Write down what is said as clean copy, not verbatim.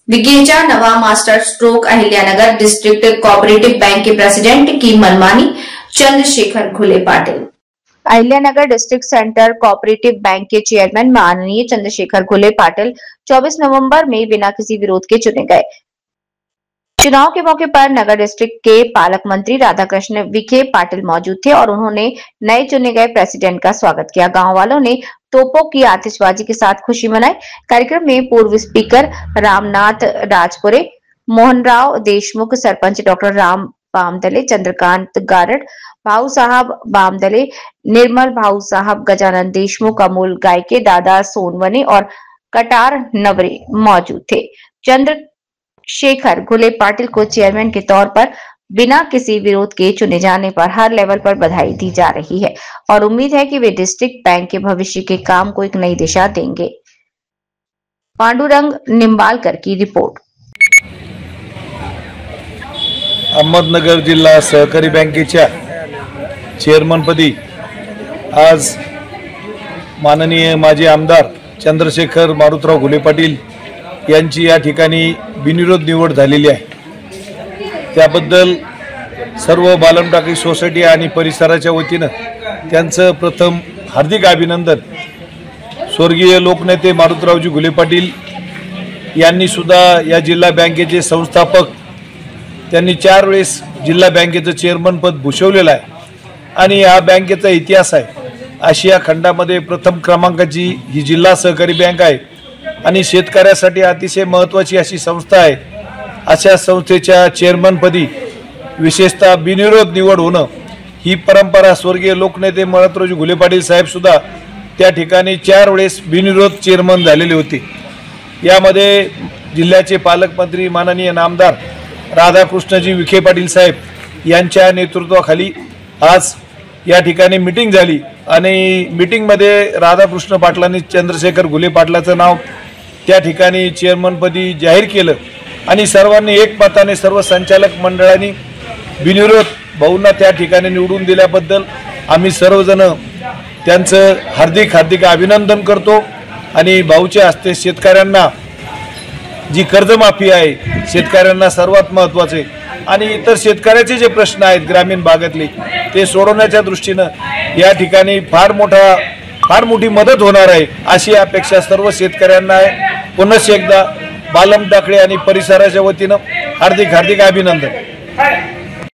विकेचा नवा master stroke Ahilyanagar district cooperative bank के president की मनमानी, Chandrashekhar Ghule Patil. Ahilyanagar district centre cooperative bank के चेयरमैन माननीय चंद्रशेखर घुले पाटिल 24 नवंबर में बिना किसी विरोध के चुने गए। चुनाव के मौके पर नगर डिस्ट्रिक्ट के पालक मंत्री राधाकृष्ण विखे पाटिल मौजूद थे और उन्होंने नए चुने गए प्रेसिडेंट का स्वागत किया। गांव वालों ने तोपों की आतिशबाजी के साथ खुशी मनाई। कार्यक्रम में पूर्व स्पीकर रामनाथ राजपुरे, मोहनराव देशमुख, सरपंच डॉक्टर राम बामदले, चंद्रकांत गारड़, भाऊ साहब बामदले, निर्मल भाऊ साहब, गजानन देशमुख, अमोल गायके, दादा सोनवने और कटार नवरे मौजूद थे। चंद्रशेखर घुले पाटिल को चेयरमैन के तौर पर बिना किसी विरोध के चुने जाने पर हर लेवल पर बधाई दी जा रही है और उम्मीद है कि वे डिस्ट्रिक्ट बैंक के भविष्य के काम को एक नई दिशा देंगे। पांडुरंग निंबालकर की रिपोर्ट। अहमदनगर जिल्हा सहकारी बँकेच्या चेअरमनपदी आज माननीय माजी आमदार चंद्रशेखर मारुतराव घुले पाटील यांची या ठिकाणी बिनविरोध निवड झालेली आहे। त्याबद्दल सर्व बालम टाकळी सोसायटी आणि परिसराच्या वतीनं त्यांचं प्रथम हार्दिक अभिनंदन। स्वर्गीय लोकनेते मारुतरावजी घुले पाटील यांनी सुद्धा या जिल्हा बँकेचे संस्थापक, त्यांनी 4 वेळेस जिल्हा बँकेचं चेअरमन पद भूषवलेलं आहे आणि या बँकेचा इतिहास आहे। आशिया खंडामध्ये प्रथम क्रमांकाची ही जिल्हा सहकारी बँक आहे आणि शेतकऱ्यासाठी अतिशय महत्त्वाची अशी संस्था आहे। अशा संस्थेच्या चेअरमनपदी विशेषतः बिनविरोध निवड होणं ही परंपरा स्वर्गीय लोकनेते मारुतरावजी घुले पाटील साहेब सुद्धा त्या ठिकाणी 4 वेळेस बिनविरोध चेअरमन झालेले होते। यामध्ये जिल्ह्याचे पालकमंत्री माननीय नामदार राधाकृष्णजी विखे पाटील साहेब यांच्या नेतृत्वाखाली आज या ठिकाणी मीटिंग झाली आणि मीटिंगमध्ये राधाकृष्ण पाटलांनी चंद्रशेखर घुले पाटलाचं नाव त्या ठिकाणी चेअरमनपदी जाहीर केलं आणि सर्वांनी एकमताने सर्व संचालक मंडळांनी बिनविरोध भाऊंना त्या ठिकाणी निवडून दिल्याबद्दल आम्ही सर्वजण त्यांचं हार्दिक अभिनंदन करतो आणि भाऊच्या हस्ते शेतकऱ्यांना जी कर्जमाफी आहे, शेतकऱ्यांना सर्वात महत्त्वाचे आणि इतर शेतकऱ्याचे जे प्रश्न आहेत ग्रामीण भागातले ते सोडवण्याच्या दृष्टीनं या ठिकाणी फार मोठी मदत होणार आहे अशी अपेक्षा सर्व शेतकऱ्यांना आहे। पुनश्च एकदा बालम टाकळे आणि परिसराच्या वतीनं हार्दिक अभिनंदन।